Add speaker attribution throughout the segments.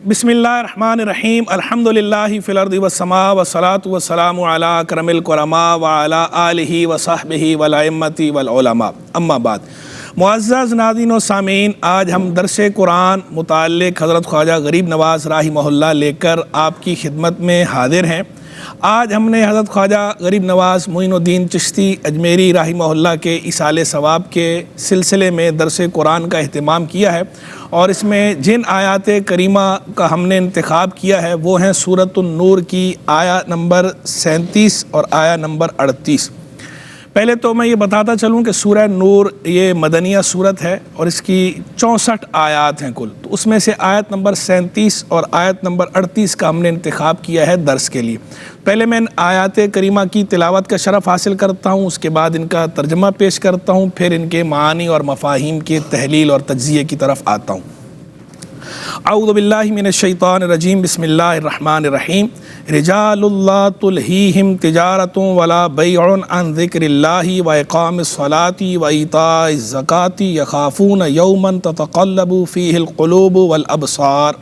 Speaker 1: بسم اللہ الرحمن الرحیم الحمدللہ فی الارض والسماء والصلاة والسلام علی اکرم الکرماء وعلی آلہ وصحبہ والائمۃ والعلماء اما بعد۔ معزز ناظرین و سامعین، آج ہم درس قرآن متعلق حضرت خواجہ غریب نواز رحمہ اللہ لے کر آپ کی خدمت میں حاضر ہیں۔ آج ہم نے حضرت خواجہ غریب نواز معین الدین چشتی اجمیری رحمہ اللہ کے ایصال ثواب کے سلسلے میں درس قرآن کا اہتمام کیا ہے، اور اس میں جن آیات کریمہ کا ہم نے انتخاب کیا ہے وہ ہیں سورۃ النور کی آیا نمبر 37 اور آیا نمبر 38۔ پہلے تو میں یہ بتاتا چلوں کہ سورہ نور یہ مدنیہ صورت ہے اور اس کی 64 آیات ہیں کل، تو اس میں سے آیت نمبر 37 اور آیت نمبر 38 کا ہم نے انتخاب کیا ہے درس کے لیے۔ پہلے میں ان آیات کریمہ کی تلاوت کا شرف حاصل کرتا ہوں، اس کے بعد ان کا ترجمہ پیش کرتا ہوں، پھر ان کے معانی اور مفاہیم کے تحلیل اور تجزیے کی طرف آتا ہوں۔ اعوذ باللہ من الشیطان الرجیم، بسم اللہ الرحمن الرحیم۔ رجال لا تلہیہم تجارۃ ولا بیع عن ذکر اللہ واقام الصلاۃ وایتاء الزکاۃ یخافون یوما تتقلب فیہ القلوب والابصار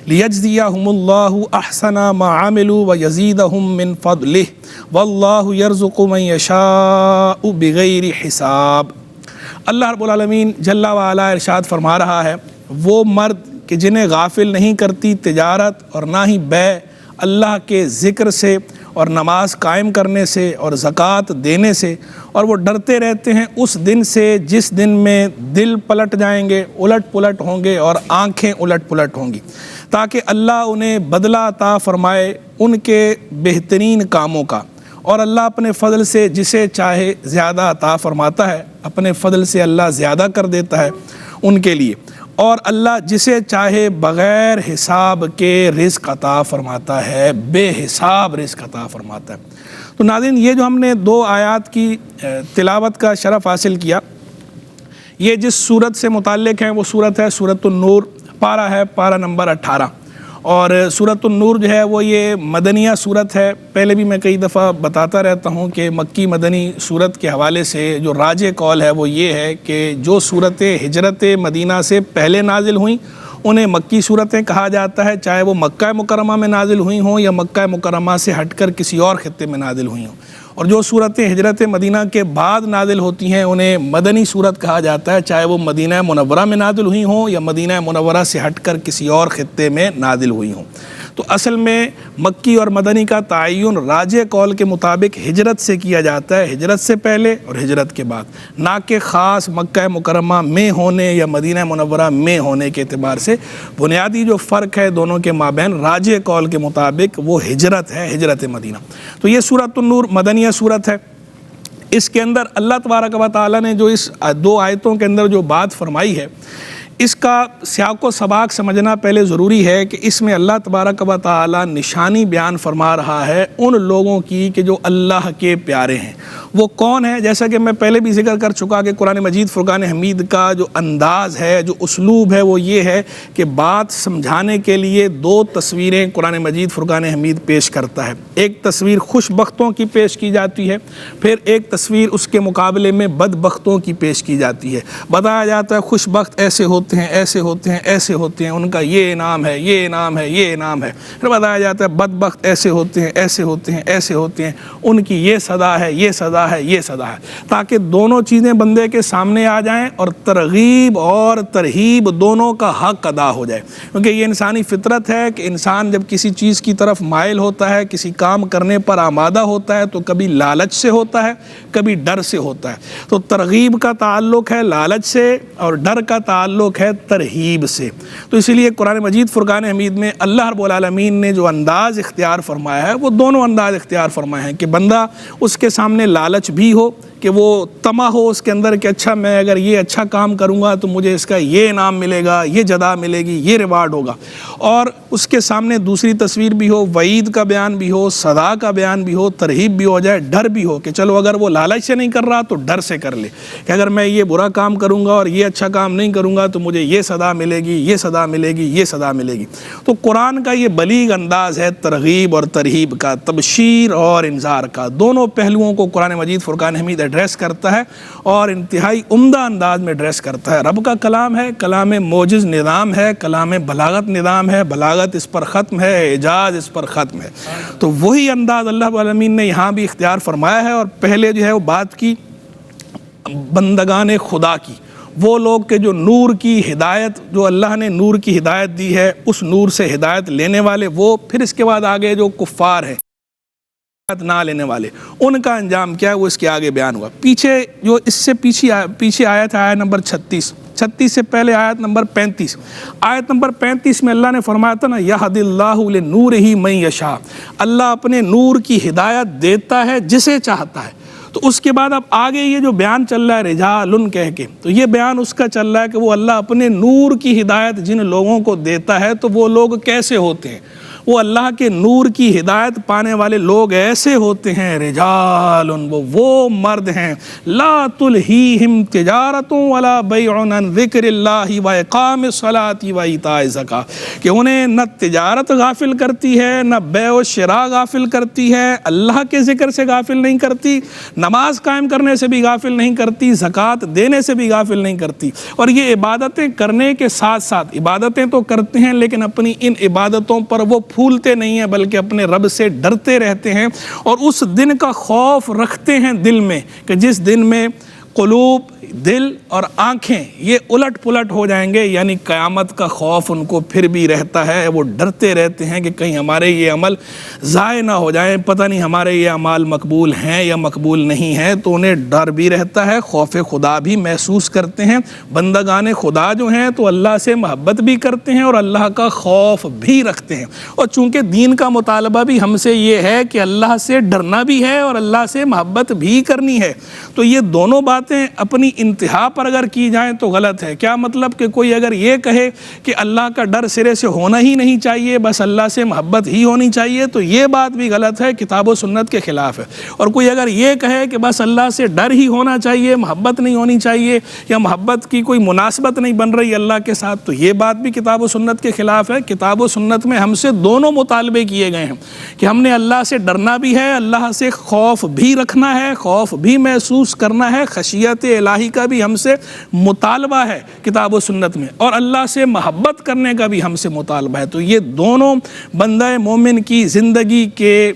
Speaker 1: لیجزیہم اللہ احسن ما عملوا ویزیدہم من فضلہ واللہ یرزق من یشاء بغیر حساب۔ اللہ رب العالمین جل وعلا ارشاد فرما رہا ہے، وہ مرد کہ جنہیں غافل نہیں کرتی تجارت اور نہ ہی بیع اللہ کے ذکر سے اور نماز قائم کرنے سے اور زکوٰۃ دینے سے، اور وہ ڈرتے رہتے ہیں اس دن سے جس دن میں دل پلٹ جائیں گے، الٹ پلٹ ہوں گے اور آنکھیں الٹ پلٹ ہوں گی، تاکہ اللہ انہیں بدلہ عطا فرمائے ان کے بہترین کاموں کا۔ اور اللہ اپنے فضل سے جسے چاہے زیادہ عطا فرماتا ہے، اپنے فضل سے اللہ زیادہ کر دیتا ہے ان کے لیے، اور اللہ جسے چاہے بغیر حساب کے رزق عطا فرماتا ہے، بے حساب رزق عطا فرماتا ہے۔ تو ناظرین، یہ جو ہم نے دو آیات کی تلاوت کا شرف حاصل کیا، یہ جس صورت سے متعلق ہیں وہ صورت ہے سورۃ النور، پارہ ہے پارہ نمبر 18، اور سورۃ النور جو ہے وہ یہ مدنیہ صورت ہے۔ پہلے بھی میں کئی دفعہ بتاتا رہتا ہوں کہ مکی مدنی صورت کے حوالے سے جو راجح قول ہے وہ یہ ہے کہ جو صورتیں ہجرت مدینہ سے پہلے نازل ہوئیں انہیں مکی صورتیں کہا جاتا ہے، چاہے وہ مکہ مکرمہ میں نازل ہوئی ہوں یا مکہ مکرمہ سے ہٹ کر کسی اور خطے میں نازل ہوئی ہوں، اور جو صورتیں ہجرت مدینہ کے بعد نازل ہوتی ہیں انہیں مدنی صورت کہا جاتا ہے، چاہے وہ مدینہ منورہ میں نازل ہوئی ہوں یا مدینہ منورہ سے ہٹ کر کسی اور خطے میں نازل ہوئی ہوں۔ تو اصل میں مکی اور مدنی کا تعین راجح قول کے مطابق ہجرت سے کیا جاتا ہے، ہجرت سے پہلے اور ہجرت کے بعد، نہ کہ خاص مکہ مکرمہ میں ہونے یا مدینہ منورہ میں ہونے کے اعتبار سے۔ بنیادی جو فرق ہے دونوں کے مابین راجح قول کے مطابق وہ ہجرت ہے، ہجرت مدینہ۔ تو یہ سورۃ النور مدنیہ صورت ہے۔ اس کے اندر اللہ تبارک و تعالیٰ نے جو اس دو آیتوں کے اندر جو بات فرمائی ہے، اس کا سیاق و سباق سمجھنا پہلے ضروری ہے کہ اس میں اللہ تبارک و تعالیٰ نشانی بیان فرما رہا ہے ان لوگوں کی کہ جو اللہ کے پیارے ہیں۔ وہ کون ہیں؟ جیسا کہ میں پہلے بھی ذکر کر چکا کہ قرآن مجید فرقان حمید کا جو انداز ہے، جو اسلوب ہے، وہ یہ ہے کہ بات سمجھانے کے لیے دو تصویریں قرآن مجید فرقان حمید پیش کرتا ہے۔ ایک تصویر خوش بختوں کی پیش کی جاتی ہے، پھر ایک تصویر اس کے مقابلے میں بد بختوں کی پیش کی جاتی ہے۔ بتایا جاتا ہے خوش بخت ایسے ہوتے ہیں، ایسے ہوتے ہیں، ایسے ہوتے ہیں، ان کا یہ انعام ہے، یہ انعام ہے، یہ انعام ہے۔ پھر بتایا جاتا ہے بدبخت ایسے ہوتے ہیں، ایسے ہوتے ہیں، ایسے ہوتے ہیں، ان کی یہ سزا ہے، یہ سزا ہے، یہ سزا ہے، تاکہ دونوں چیزیں بندے کے سامنے آ جائیں اور ترغیب اور ترہیب دونوں کا حق ادا ہو جائے۔ کیونکہ یہ انسانی فطرت ہے کہ انسان جب کسی چیز کی طرف مائل ہوتا ہے، کسی کام کرنے پر آمادہ ہوتا ہے، تو کبھی لالچ سے ہوتا ہے، کبھی ڈر سے ہوتا ہے۔ تو ترغیب کا تعلق ہے لالچ سے اور ڈر کا تعلق ہے ترہیب سے۔ تو اسی لیے قرآن مجید فرقان حمید میں اللہ رب العالمین نے جو انداز اختیار فرمایا ہے وہ دونوں انداز اختیار فرمائے ہیں کہ بندہ اس کے سامنے لالچ بھی ہو، کہ وہ طمع ہو اس کے اندر کہ اچھا میں اگر یہ اچھا کام کروں گا تو مجھے اس کا یہ انعام ملے گا، یہ جزا ملے گی، یہ ریوارڈ ہوگا، اور اس کے سامنے دوسری تصویر بھی ہو، وعید کا بیان بھی ہو، سزا کا بیان بھی ہو، ترہیب بھی ہو جائے، ڈر بھی ہو کہ چلو اگر وہ لالچ سے نہیں کر رہا تو ڈر سے کر لے کہ اگر میں یہ برا کام کروں گا اور یہ اچھا کام نہیں کروں گا تو مجھے یہ سزا ملے گی، یہ سزا ملے گی، یہ سزا ملے گی۔ تو قرآن کا یہ بلیغ انداز ہے ترغیب اور ترہیب کا، تبشیر اور انذار کا، دونوں پہلوؤں کو قرآن مجید فرقان حمید ایڈریس کرتا ہے اور انتہائی عمدہ انداز میں ایڈریس کرتا ہے۔ رب کا کلام ہے، کلام موجز نظام ہے، کلام بلاغت نظام ہے، بلاغت اس پر ختم ہے، اعجاز اس پر ختم ہے۔ تو وہی انداز اللہ رب العالمین نے یہاں بھی اختیار فرمایا ہے، اور پہلے جو ہے وہ بات کی بندگان خدا کی، وہ لوگ کہ جو نور کی ہدایت، جو اللہ نے نور کی ہدایت دی ہے، اس نور سے ہدایت لینے والے وہ، پھر اس کے بعد آگے جو کفار ہیں نہ لینے والے، ان کا انجام کیا ہے وہ اس کے آگے بیان ہوا۔ پیچھے جو اس سے پیچھے آیت ہے، آیت نمبر 36 سے پہلے آیت نمبر 35۔ آیت نمبر 35 میں اللہ نے فرمایا تھا نا، یہد اللہ لنورہ من یشاء، اللہ اپنے نور کی ہدایت دیتا ہے جسے چاہتا ہے۔ تو اس کے بعد اب آگے یہ جو بیان چل رہا ہے رجال کہہ کے، تو یہ بیان اس کا چل رہا ہے کہ وہ اللہ اپنے نور کی ہدایت جن لوگوں کو دیتا ہے تو وہ لوگ کیسے ہوتے ہیں۔ وہ اللہ کے نور کی ہدایت پانے والے لوگ ایسے ہوتے ہیں، رجال، وہ مرد ہیں، لا تلہیہم تجارت ولا بیع عن ذکر اللہ واقام الصلاۃ وایتاء الزکاۃ، کہ انہیں نہ تجارت غافل کرتی ہے، نہ بیع و شراء غافل کرتی ہے، اللہ کے ذکر سے غافل نہیں کرتی، نماز قائم کرنے سے بھی غافل نہیں کرتی، زکوٰۃ دینے سے بھی غافل نہیں کرتی۔ اور یہ عبادتیں کرنے کے ساتھ ساتھ، عبادتیں تو کرتے ہیں لیکن اپنی ان عبادتوں پر وہ پھولتے نہیں ہیں، بلکہ اپنے رب سے ڈرتے رہتے ہیں، اور اس دن کا خوف رکھتے ہیں دل میں کہ جس دن میں قلوب، دل اور آنکھیں یہ الٹ پلٹ ہو جائیں گے، یعنی قیامت کا خوف ان کو پھر بھی رہتا ہے۔ وہ ڈرتے رہتے ہیں کہ کہیں ہمارے یہ عمل ضائع نہ ہو جائیں، پتہ نہیں ہمارے یہ اعمال مقبول ہیں یا مقبول نہیں ہیں، تو انہیں ڈر بھی رہتا ہے، خوف خدا بھی محسوس کرتے ہیں۔ بندگان خدا جو ہیں تو اللہ سے محبت بھی کرتے ہیں اور اللہ کا خوف بھی رکھتے ہیں، اور چونکہ دین کا مطالبہ بھی ہم سے یہ ہے کہ اللہ سے ڈرنا بھی ہے اور اللہ سے محبت بھی کرنی ہے، تو یہ دونوں باتیں اپنی انتہا پر اگر کی جائیں تو غلط ہے۔ کیا مطلب کہ کوئی اگر یہ کہے کہ اللہ کا ڈر سرے سے ہونا ہی نہیں چاہیے، بس اللہ سے محبت ہی ہونی چاہیے، تو یہ بات بھی غلط ہے، کتاب و سنت کے خلاف ہے۔ اور کوئی اگر یہ کہے کہ بس اللہ سے ڈر ہی ہونا چاہیے، محبت نہیں ہونی چاہیے، یا محبت کی کوئی مناسبت نہیں بن رہی اللہ کے ساتھ، تو یہ بات بھی کتاب و سنت کے خلاف ہے۔ کتاب و سنت میں ہم سے دونوں مطالبے کیے گئے ہیں کہ ہم نے اللہ سے ڈرنا بھی ہے، اللہ سے خوف بھی رکھنا ہے، خوف بھی محسوس کرنا ہے، خشیت الہی کا بھی ہم سے مطالبہ ہے کتاب و سنت میں، اور اللہ سے محبت کرنے کا بھی ہم سے مطالبہ ہے۔ تو یہ دونوں بندہ مومن کی زندگی کے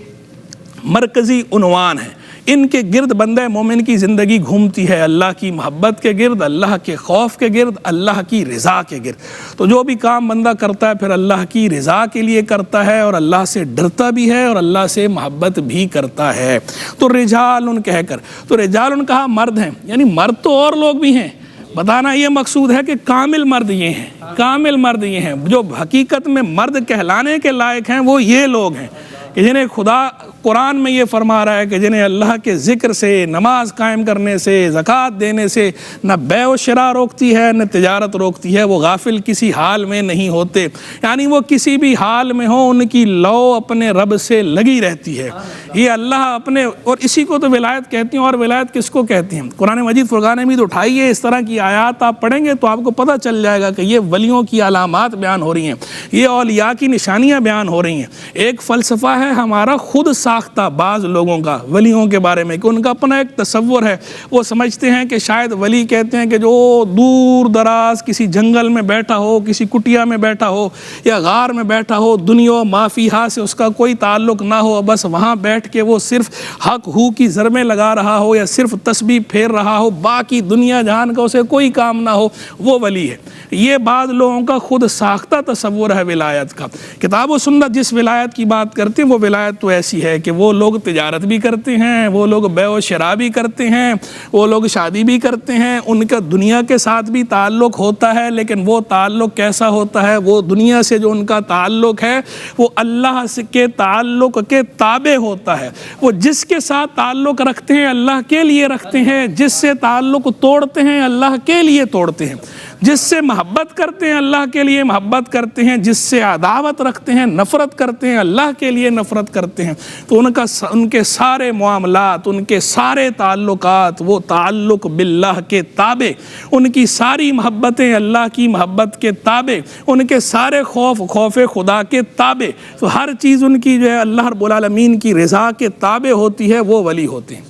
Speaker 1: مرکزی عنوان ہیں، ان کے گرد بندہ مومن کی زندگی گھومتی ہے، اللہ کی محبت کے گرد، اللہ کے خوف کے گرد، اللہ کی رضا کے گرد۔ تو جو بھی کام بندہ کرتا ہے پھر اللہ کی رضا کے لیے کرتا ہے، اور اللہ سے ڈرتا بھی ہے اور اللہ سے محبت بھی کرتا ہے۔ تو رجال کہہ کر، تو رجال کہا مرد ہیں، یعنی مرد تو اور لوگ بھی ہیں، بتانا یہ مقصود ہے کہ کامل مرد یہ ہیں، کامل مرد یہ ہیں، جو حقیقت میں مرد کہلانے کے لائق ہیں وہ یہ لوگ ہیں کہ جنہیں خدا قرآن میں یہ فرما رہا ہے کہ جنہیں اللہ کے ذکر سے، نماز قائم کرنے سے، زکوٰۃ دینے سے نہ بیع و شراء روکتی ہے نہ تجارت روکتی ہے، وہ غافل کسی حال میں نہیں ہوتے، یعنی وہ کسی بھی حال میں ہوں ان کی لو اپنے رب سے لگی رہتی ہے۔ یہ اللہ اپنے، اور اسی کو تو ولایت کہتی ہیں، اور ولایت کس کو کہتی ہیں؟ قرآن مجید فرقان حمید اٹھائیے، اس طرح کی آیات آپ پڑھیں گے تو آپ کو پتہ چل جائے گا کہ یہ ولیوں کی علامات بیان ہو رہی ہیں، یہ اولیاء کی نشانیاں بیان ہو رہی ہیں۔ ایک فلسفہ ہے ہمارا خود ساختہ بعض لوگوں کا ولیوں کے بارے میں، کہ ان کا اپنا ایک تصور ہے، وہ سمجھتے ہیں کہ شاید ولی کہتے ہیں کہ جو دور دراز کسی جنگل میں بیٹھا ہو، کسی کٹیا میں بیٹھا ہو یا غار میں بیٹھا ہو، دنیا ما فیہا سے اس کا کوئی تعلق نہ ہو، بس وہاں بیٹھ کے وہ صرف حق ہو کی ضربیں لگا رہا ہو یا صرف تسبیح پھیر رہا ہو، باقی دنیا جہان کا اسے کوئی کام نہ ہو، وہ ولی ہے۔ یہ بعض لوگوں کا خود ساختہ تصور ہے ولایت کا۔ کتاب و سنت جس ولایت کی بات کرتے ہیں وہ ولایت تو ایسی ہے کہ وہ لوگ تجارت بھی کرتے ہیں، وہ لوگ بیع و شراء بھی کرتے ہیں، وہ لوگ شادی بھی کرتے ہیں، ان کا دنیا کے ساتھ بھی تعلق ہوتا ہے، لیکن وہ تعلق کیسا ہوتا ہے؟ وہ دنیا سے جو ان کا تعلق ہے وہ اللہ کے تعلق کے تابع ہوتا ہے۔ وہ جس کے ساتھ تعلق رکھتے ہیں اللہ کے لیے رکھتے ہیں، جس سے تعلق توڑتے ہیں اللہ کے لیے توڑتے ہیں، جس سے محبت کرتے ہیں اللہ کے لیے محبت کرتے ہیں، جس سے عداوت رکھتے ہیں، نفرت کرتے ہیں، اللہ کے لیے نفرت کرتے ہیں۔ تو ان کے سارے معاملات، ان کے سارے تعلقات وہ تعلق باللہ کے تابع، ان کی ساری محبتیں اللہ کی محبت کے تابع، ان کے سارے خوف خدا کے تابع، تو ہر چیز ان کی جو ہے اللہ رب العالمین کی رضا کے تابع ہوتی ہے، وہ ولی ہوتے ہیں۔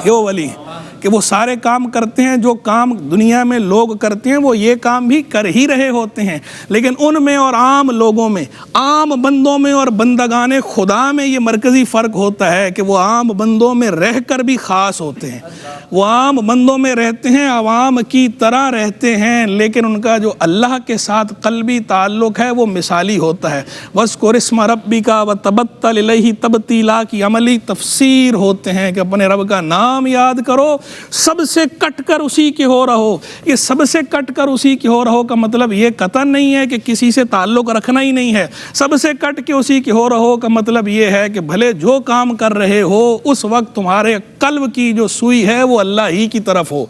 Speaker 1: یہ وہ ولی ہیں کہ وہ سارے کام کرتے ہیں جو کام دنیا میں لوگ کرتے ہیں، وہ یہ کام بھی کر ہی رہے ہوتے ہیں، لیکن ان میں اور عام لوگوں میں، عام بندوں میں اور بندگان خدا میں یہ مرکزی فرق ہوتا ہے کہ وہ عام بندوں میں رہ کر بھی خاص ہوتے ہیں۔ وہ عام بندوں میں رہتے ہیں، عوام کی طرح رہتے ہیں، لیکن ان کا جو اللہ کے ساتھ قلبی تعلق ہے وہ مثالی ہوتا ہے۔ وَاذْكُرِ اسْمَ رَبِّكَ وَتَبَتَّلْ إِلَيْهِ تَبْتِيلًا کی عملی تفسیر ہوتے ہیں کہ اپنے رب کا نام یاد کرو، سب سے کٹ کر اسی کے ہو رہو۔ یہ سب سے کٹ کر اسی کے ہو رہو کا مطلب یہ قطعاً نہیں ہے کہ کسی سے تعلق رکھنا ہی نہیں ہے۔ سب سے کٹ کے اسی کے ہو رہو کا مطلب یہ ہے کہ بھلے جو کام کر رہے ہو اس وقت تمہارے قلب کی جو سوئی ہے وہ اللہ ہی کی طرف ہو،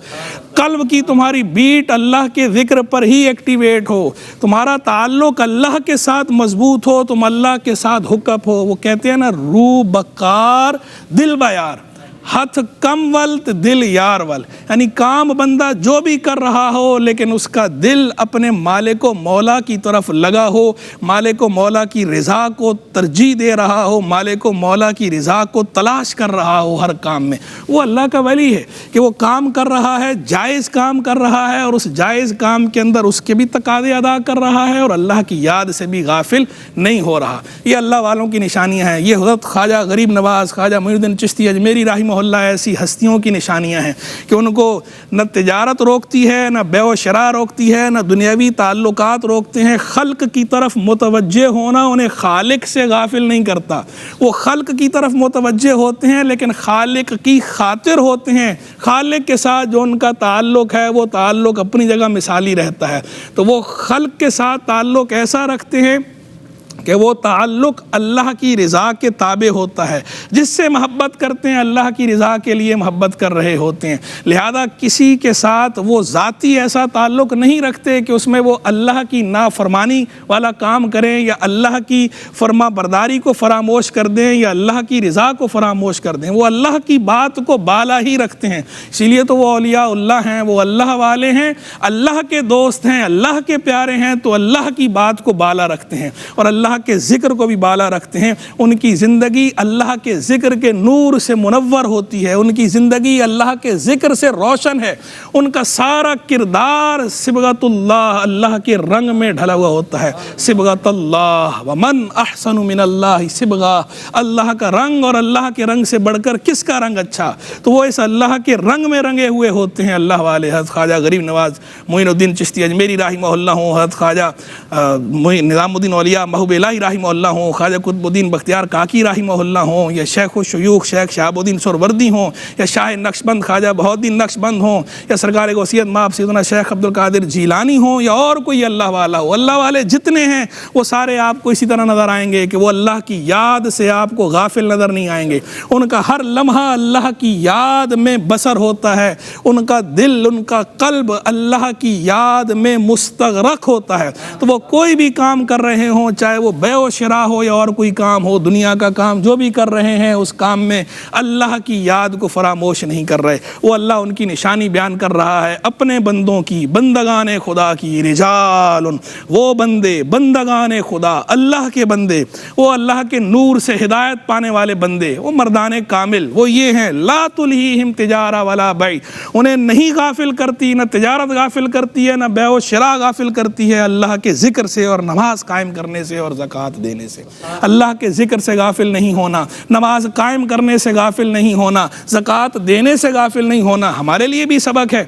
Speaker 1: قلب کی تمہاری بیٹ اللہ کے ذکر پر ہی ایکٹیویٹ ہو، تمہارا تعلق اللہ کے ساتھ مضبوط ہو، تم اللہ کے ساتھ ہوک اپ ہو۔ وہ کہتے ہیں نا، روح بکار دل بیار، ہاتھ کم ولت دل یار ول، یعنی کام بندہ جو بھی کر رہا ہو لیکن اس کا دل اپنے مالک و مولا کی طرف لگا ہو، مالک و مولا کی رضا کو ترجیح دے رہا ہو، مالک و مولا کی رضا کو تلاش کر رہا ہو ہر کام میں، وہ اللہ کا ولی ہے کہ وہ کام کر رہا ہے، جائز کام کر رہا ہے، اور اس جائز کام کے اندر اس کے بھی تقاضے ادا کر رہا ہے اور اللہ کی یاد سے بھی غافل نہیں ہو رہا۔ یہ اللہ والوں کی نشانیاں ہیں۔ یہ حضرت خواجہ غریب نواز، خواجہ معین الدین چشتی اجمیری رحمہ اللہ ایسی ہستیوں کی نشانیاں ہیں کہ ان کو نہ تجارت روکتی ہے، نہ بیع و شراء روکتی ہے، نہ دنیاوی تعلقات روکتے ہیں۔ خلق کی طرف متوجہ ہونا انہیں خالق سے غافل نہیں کرتا۔ وہ خلق کی طرف متوجہ ہوتے ہیں لیکن خالق کی خاطر ہوتے ہیں۔ خالق کے ساتھ جو ان کا تعلق ہے وہ تعلق اپنی جگہ مثالی رہتا ہے۔ تو وہ خلق کے ساتھ تعلق ایسا رکھتے ہیں کہ وہ تعلق اللہ کی رضا کے تابع ہوتا ہے۔ جس سے محبت کرتے ہیں اللہ کی رضا کے لیے محبت کر رہے ہوتے ہیں، لہذا کسی کے ساتھ وہ ذاتی ایسا تعلق نہیں رکھتے کہ اس میں وہ اللہ کی نافرمانی والا کام کریں یا اللہ کی فرما برداری کو فراموش کر دیں یا اللہ کی رضا کو فراموش کر دیں۔ وہ اللہ کی بات کو بالا ہی رکھتے ہیں، اسی لیے تو وہ اولیاء اللہ ہیں، وہ اللہ والے ہیں، اللہ کے دوست ہیں، اللہ کے پیارے ہیں، تو اللہ کی بات کو بالا رکھتے ہیں اور اللہ کے ذکر کو بھی بالا رکھتے ہیں۔ ان کی زندگی اللہ کے ذکر کے نور سے منور ہوتی ہے، ان کی زندگی اللہ کے ذکر سے روشن ہے، ان کا سارا کردار صبغت اللہ، اللہ کے رنگ میں ڈھلا ہوا ہوتا ہے۔ صبغت اللہ ومن احسن من اللہ صبغہ، اللہ کا رنگ اور اللہ کے رنگ سے بڑھ کر کس کا رنگ اچھا؟ تو وہ اس اللہ کے رنگ میں رنگے ہوئے ہوتے ہیں اللہ والے۔ حضرت خواجہ غریب نواز معین الدین چشتی اجمیری رحمہ اللہ ہوں، حضرت خواجہ نظام الدین اولیاء محبوب الہی رحمہ اللہ ہوں، خواجہ قطب الدین بختیار کاکی رحمہ اللہ ہوں، یا شیخ الشیوخ شیخ شہاب الدین سہروردی ہوں، یا شاہ نقشبند خواجہ بہاؤالدین نقشبند ہوں، یا سرکار غوثیت مآب سیدنا شیخ عبد القادر جیلانی ہوں، یا اور کوئی اللہ والا ہو۔ اللہ والے جتنے ہیں وہ سارے آپ کو اسی طرح نظر آئیں گے کہ وہ اللہ کی یاد سے آپ کو غافل نظر نہیں آئیں گے۔ ان کا ہر لمحہ اللہ کی یاد میں بسر ہوتا ہے، ان کا دل، ان کا قلب اللہ کی یاد میں مستغرق ہوتا ہے۔ تو وہ کوئی بھی کام کر رہے ہوں، چاہے وہ بیع و شراء ہو یا اور کوئی کام ہو، دنیا کا کام جو بھی کر رہے ہیں اس کام میں اللہ کی یاد کو فراموش نہیں کر رہے۔ وہ اللہ ان کی نشانی بیان کر رہا ہے اپنے بندوں کی، بندگان خدا کی۔ رجال، وہ بندے، بندگان خدا، اللہ کے بندے، وہ اللہ کے نور سے ہدایت پانے والے بندے، وہ مردان کامل، وہ یہ ہیں لا تلہیہم تجارہ ولا بیع، انہیں نہیں غافل کرتی، نہ تجارت غافل کرتی ہے، نہ بیع و شراء غافل کرتی ہے اللہ کے ذکر سے اور نماز قائم کرنے سے اور زکوٰۃ دینے سے۔ اللہ کے ذکر سے غافل نہیں ہونا، نماز قائم کرنے سے غافل نہیں ہونا، زکوٰۃ دینے سے غافل نہیں ہونا ہمارے لیے بھی سبق ہے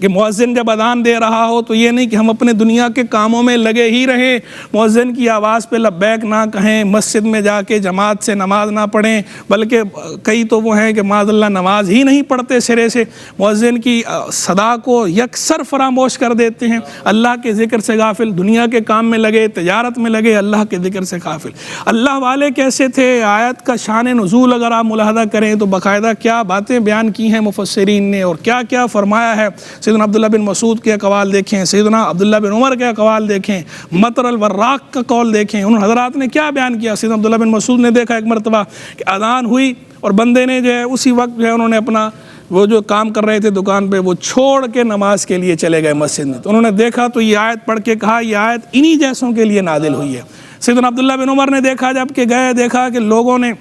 Speaker 1: کہ مؤذن جب اذان دے رہا ہو تو یہ نہیں کہ ہم اپنے دنیا کے کاموں میں لگے ہی رہیں، مؤذن کی آواز پہ لبیک نہ کہیں، مسجد میں جا کے جماعت سے نماز نہ پڑھیں، بلکہ کئی تو وہ ہیں کہ معاذ اللہ نماز ہی نہیں پڑھتے سرے سے، مؤذن کی صدا کو یکسر فراموش کر دیتے ہیں، اللہ کے ذکر سے غافل، دنیا کے کام میں لگے، تجارت میں لگے، اللہ کے ذکر سے غافل۔ اللہ والے کیسے تھے؟ آیت کا شان نزول اگر آپ ملاحظہ کریں تو باقاعدہ کیا باتیں بیان کی ہیں مفسرین نے اور کیا کیا فرمایا ہے۔ سیدنا عبداللہ بن مسعود کے اقوال دیکھیں، سیدنا عبداللہ بن عمر کے اقوال دیکھیں، مطر الوراق کا قول دیکھیں، ان حضرات نے کیا بیان کیا۔ سیدنا عبداللہ بن مسعود نے دیکھا ایک مرتبہ کہ اذان ہوئی اور بندے نے جو ہے اسی وقت جو ہے انہوں نے اپنا وہ جو کام کر رہے تھے دکان پہ وہ چھوڑ کے نماز کے لیے چلے گئے مسجد میں، تو انہوں نے دیکھا تو یہ آیت پڑھ کے کہا یہ آیت انہی جیسوں کے لیے نازل ہوئی ہے۔ سیدنا عبداللہ بن عمر نے دیکھا جب کہ گئے، دیکھا کہ لوگوں نے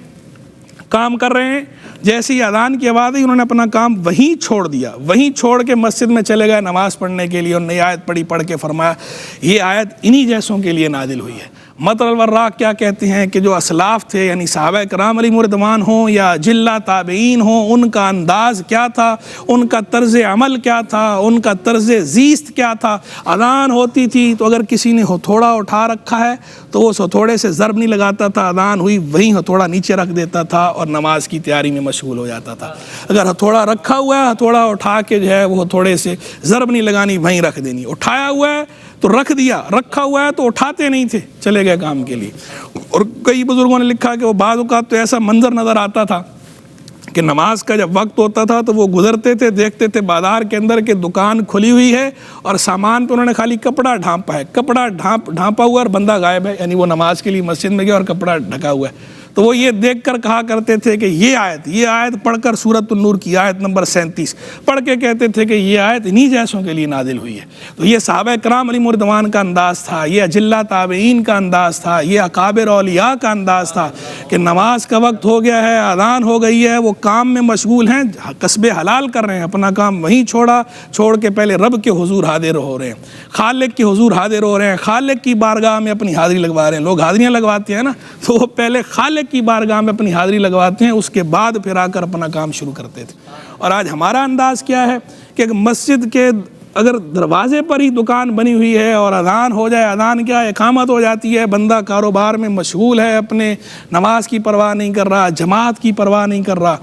Speaker 1: کام کر رہے ہیں، جیسی اذان کی آواز آئی انہوں نے اپنا کام وہیں چھوڑ دیا، وہیں چھوڑ کے مسجد میں چلے گئے نماز پڑھنے کے لیے، اور نئی آیت پڑھ کے فرمایا یہ آیت انہی جیسوں کے لیے نازل ہوئی ہے۔ مطلب الوراق کیا کہتے ہیں کہ جو اسلاف تھے، یعنی صحابہ کرام علیہم رضوان ہوں یا جلہ تابعین ہوں، ان کا انداز کیا تھا، ان کا طرز عمل کیا تھا، ان کا طرز زیست کیا تھا۔ اذان ہوتی تھی تو اگر کسی نے ہتھوڑا اٹھا رکھا ہے تو اس ہتھوڑے سے ضرب نہیں لگاتا تھا، اذان ہوئی وہیں ہتھوڑا نیچے رکھ دیتا تھا اور نماز کی تیاری میں مشغول ہو جاتا تھا۔ اگر ہتھوڑا رکھا ہوا ہے، ہتھوڑا اٹھا کے جو ہے وہ ہتھوڑے سے ضرب نہیں لگانی، وہیں رکھ دینی۔ اٹھایا ہوا ہے تو رکھ دیا، رکھا ہوا ہے تو اٹھاتے نہیں تھے، چلے گئے کام کے لیے۔ اور کئی بزرگوں نے لکھا کہ وہ بعض اوقات تو ایسا منظر نظر آتا تھا کہ نماز کا جب وقت ہوتا تھا تو وہ گزرتے تھے، دیکھتے تھے بازار کے اندر کہ دکان کھلی ہوئی ہے اور سامان پہ انہوں نے خالی کپڑا ڈھانپا ہے، کپڑا ڈھانپا ہوا اور بندہ غائب ہے، یعنی وہ نماز کے لیے مسجد میں گیا اور کپڑا ڈھکا ہوا ہے۔ تو وہ یہ دیکھ کر کہا کرتے تھے کہ یہ آیت پڑھ کر سورۃ النور کی آیت نمبر 37 پڑھ کے کہتے تھے کہ یہ آیت انہی جیسوں کے لیے نازل ہوئی ہے۔ تو یہ صحابہ کرام علیہم رضوان کا انداز تھا، یہ اجلہ تابعین کا انداز تھا، یہ اکابر اولیاء کا انداز تھا کہ نماز کا وقت ہو گیا ہے، اذان ہو گئی ہے، وہ کام میں مشغول ہیں، کسب حلال کر رہے ہیں، اپنا کام وہیں چھوڑ کے پہلے رب کے حضور حاضر ہو رہے ہیں، خالق کے حضور حاضر ہو رہے ہیں، خالق کی بارگاہ میں اپنی حاضری لگوا رہے ہیں۔ لوگ حاضریاں لگواتے ہیں نا، تو وہ پہلے خالق کی بارگاہ میں اپنی حاضری لگواتے ہیں، اس کے بعد پھر آ کر اپنا کام شروع کرتے تھے۔ اور آج ہمارا انداز کیا ہے کہ مسجد کے اگر دروازے پر ہی دکان بنی ہوئی ہے اور اذان ہو جائے، اذان کیا اقامت ہو جاتی ہے، بندہ کاروبار میں مشغول ہے، اپنے نماز کی پرواہ نہیں کر رہا، جماعت کی پرواہ نہیں کر رہا،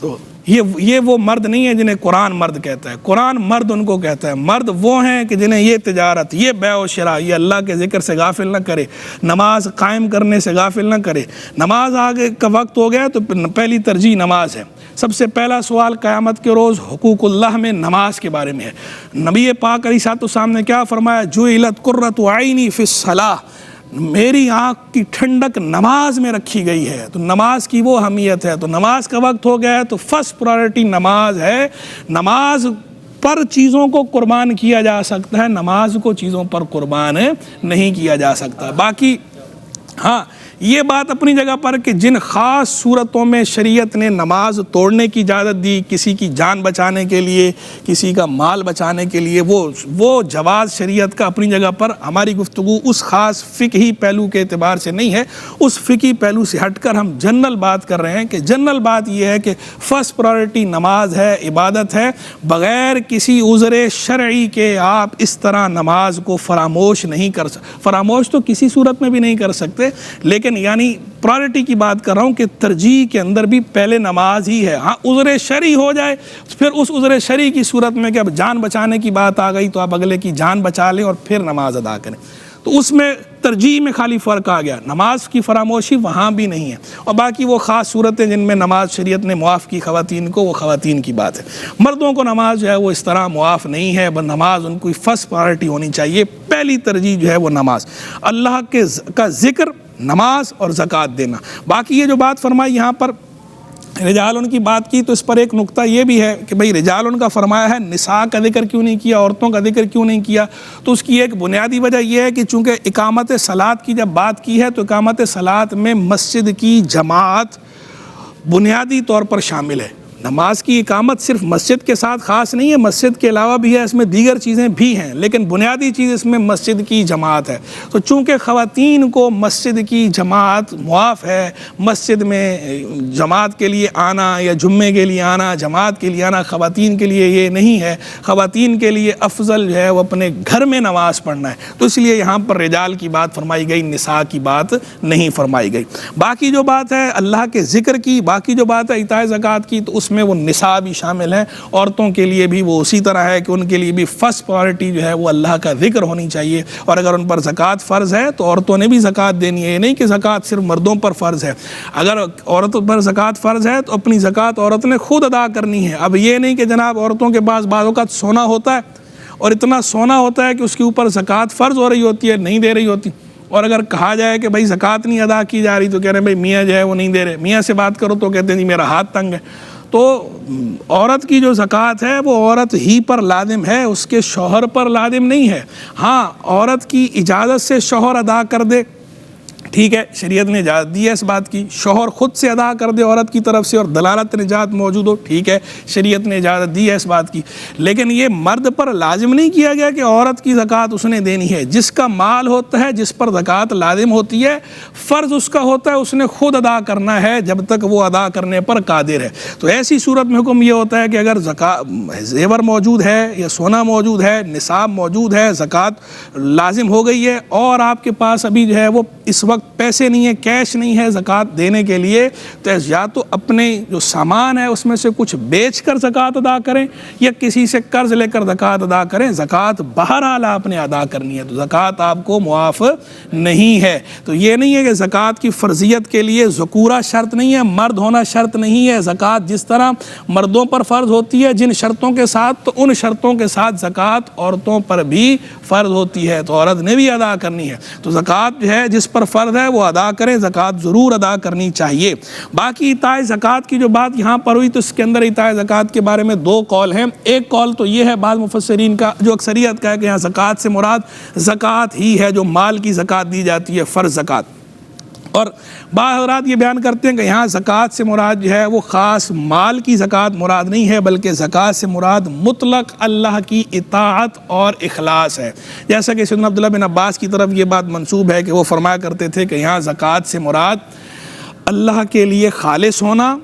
Speaker 1: تو یہ وہ مرد نہیں ہے جنہیں قرآن مرد کہتا ہے۔ قرآن مرد ان کو کہتا ہے، مرد وہ ہیں کہ جنہیں یہ تجارت، یہ بیع و شراء، یہ اللہ کے ذکر سے غافل نہ کرے، نماز قائم کرنے سے غافل نہ کرے۔ نماز آگے کا وقت ہو گیا تو پہلی ترجیح نماز ہے۔ سب سے پہلا سوال قیامت کے روز حقوق اللہ میں نماز کے بارے میں ہے۔ نبی پاک علیہ الصلوۃ والسلام نے کیا فرمایا؟ جعلت قرۃ عینی فی الصلاۃ، میری آنکھ کی ٹھنڈک نماز میں رکھی گئی ہے۔ تو نماز کی وہ اہمیت ہے۔ تو نماز کا وقت ہو گیا ہے تو فرسٹ پرائرٹی نماز ہے۔ نماز پر چیزوں کو قربان کیا جا سکتا ہے، نماز کو چیزوں پر قربان نہیں کیا جا سکتا۔ باقی ہاں یہ بات اپنی جگہ پر کہ جن خاص صورتوں میں شریعت نے نماز توڑنے کی اجازت دی، کسی کی جان بچانے کے لیے، کسی کا مال بچانے کے لیے، وہ جواز شریعت کا اپنی جگہ پر۔ ہماری گفتگو اس خاص فقہی پہلو کے اعتبار سے نہیں ہے، اس فقہی پہلو سے ہٹ کر ہم جنرل بات کر رہے ہیں کہ جنرل بات یہ ہے کہ فرسٹ پرائرٹی نماز ہے، عبادت ہے، بغیر کسی عذر شرعی کے آپ اس طرح نماز کو فراموش نہیں کر سکتے۔ فراموش تو کسی صورت میں بھی نہیں کر سکتے، لیکن یعنی پرائرٹی کی بات کر رہا ہوں کہ ترجیح کے اندر بھی پہلے نماز ہی ہے۔ ہاں عذر شرعی ہو جائے پھر اس عذر شرعی کی صورت میں کہ اب جان بچانے کی بات آ گئی تو آپ اگلے کی جان بچا لیں اور پھر نماز ادا کریں، تو اس میں ترجیح میں خالی فرق آ گیا، نماز کی فراموشی وہاں بھی نہیں ہے۔ اور باقی وہ خاص صورتیں جن میں نماز شریعت نے معاف کی خواتین کو، وہ خواتین کی بات ہے۔ مردوں کو نماز جو ہے وہ اس طرح معاف نہیں ہے، بس نماز ان کی فرسٹ پرائرٹی ہونی چاہیے، پہلی ترجیح جو ہے وہ نماز، اللہ کا ذکر، نماز اور زکوٰۃ دینا۔ باقی یہ جو بات فرمائی یہاں پر رجال ان کی بات کی، تو اس پر ایک نقطہ یہ بھی ہے کہ بھئی رجال ان کا فرمایا ہے، نساء کا ذکر کیوں نہیں کیا، عورتوں کا ذکر کیوں نہیں کیا؟ تو اس کی ایک بنیادی وجہ یہ ہے کہ چونکہ اقامت صلاۃ کی جب بات کی ہے تو اقامت صلاۃ میں مسجد کی جماعت بنیادی طور پر شامل ہے۔ نماز کی اقامت صرف مسجد کے ساتھ خاص نہیں ہے، مسجد کے علاوہ بھی ہے، اس میں دیگر چیزیں بھی ہیں، لیکن بنیادی چیز اس میں مسجد کی جماعت ہے۔ تو چونکہ خواتین کو مسجد کی جماعت معاف ہے، مسجد میں جماعت کے لیے آنا یا جمعے کے لیے آنا، جماعت کے لیے آنا خواتین کے لیے یہ نہیں ہے، خواتین کے لیے افضل جو ہے وہ اپنے گھر میں نماز پڑھنا ہے، تو اس لیے یہاں پر رجال کی بات فرمائی گئی، نساء کی بات نہیں فرمائی گئی۔ باقی جو بات ہے اللہ کے ذکر کی، باقی جو بات ہے ایتاء زکوٰۃ کی، تو اس میں وہ نساء بھی شامل ہیں، عورتوں کے لیے بھی وہ اسی طرح ہے کہ ان کے لیے بھی فرسٹ پرائرٹی جو ہے وہ اللہ کا ذکر ہونی چاہیے، اور اگر ان پر زکوٰۃ فرض ہے تو عورتوں نے بھی زکوٰۃ دینی ہے۔ یہ نہیں کہ زکوٰۃ صرف مردوں پر فرض ہے، اگر عورتوں پر زکوٰۃ فرض ہے تو اپنی زکوٰۃ عورت نے خود ادا کرنی ہے۔ اب یہ نہیں کہ جناب عورتوں کے پاس بعض اوقات سونا ہوتا ہے اور اتنا سونا ہوتا ہے کہ اس کے اوپر زکوٰۃ فرض ہو رہی ہوتی ہے، نہیں دے رہی ہوتی، اور اگر کہا جائے کہ بھائی زکوٰۃ نہیں ادا کی جا رہی تو کہہ رہے ہیں بھائی میاں جو ہے وہ نہیں دے رہے، میاں سے بات کرو تو کہتے ہیں جی میرا ہاتھ تنگ ہے۔ تو عورت کی جو زکوٰۃ ہے وہ عورت ہی پر لازم ہے، اس کے شوہر پر لازم نہیں ہے۔ ہاں عورت کی اجازت سے شوہر ادا کر دے ٹھیک ہے، شریعت نے اجازت دی ہے اس بات کی، شوہر خود سے ادا کر دے عورت کی طرف سے اور دلالت نجات موجود ہو، ٹھیک ہے، شریعت نے اجازت دی ہے اس بات کی، لیکن یہ مرد پر لازم نہیں کیا گیا کہ عورت کی زکوٰۃ اس نے دینی ہے۔ جس کا مال ہوتا ہے، جس پر زکوٰۃ لازم ہوتی ہے، فرض اس کا ہوتا ہے اس نے خود ادا کرنا ہے جب تک وہ ادا کرنے پر قادر ہے۔ تو ایسی صورت میں حکم یہ ہوتا ہے کہ اگر زیور موجود ہے یا سونا موجود ہے، نصاب موجود ہے، زکوٰۃ لازم ہو گئی ہے اور آپ کے پاس ابھی جو ہے وہ اس وقت پیسے نہیں ہیں، کیش نہیں ہے زکوٰۃ دینے کے لیے، تو یا تو اپنے جو سامان ہے اس میں سے کچھ بیچ کر زکوٰۃ ادا کریں یا کسی سے قرض لے کر زکوٰۃ ادا کریں۔ زکوٰۃ بہرحال آپ نے ادا کرنی ہے، تو زکوٰۃ آپ کو معاف نہیں ہے۔ تو یہ نہیں ہے کہ زکوٰۃ کی فرضیت کے لیے ذکورہ شرط نہیں ہے، مرد ہونا شرط نہیں ہے۔ زکوٰۃ جس طرح مردوں پر فرض ہوتی ہے جن شرطوں کے ساتھ، تو ان شرطوں کے ساتھ زکوٰۃ عورتوں پر بھی فرض ہوتی ہے، تو عورت نے بھی ادا کرنی ہے۔ تو زکوٰۃ جو ہے جس پر فرض ہے وہ ادا کریں، زکوٰۃ ضرور ادا کرنی چاہیے۔ باقی اطاعت زکوٰۃ کی جو بات یہاں پر ہوئی تو اس کے اندر اطاعت زکوٰۃ کے بارے میں دو قول ہیں۔ ایک قول تو یہ ہے بعض مفسرین کا جو اکثریت کا ہے کہ یہاں زکوٰۃ سے مراد زکوٰۃ ہی ہے جو مال کی زکوٰۃ دی جاتی ہے، فرض زکوٰۃ، اور بعض حضرات یہ بیان کرتے ہیں کہ یہاں زکوٰۃ سے مراد جو ہے وہ خاص مال کی زکوٰۃ مراد نہیں ہے، بلکہ زکوٰۃ سے مراد مطلق اللہ کی اطاعت اور اخلاص ہے۔ جیسا کہ سیدنا عبداللہ بن عباس کی طرف یہ بات منسوب ہے کہ وہ فرمایا کرتے تھے کہ یہاں زکوٰۃ سے مراد اللہ کے لیے خالص ہونا،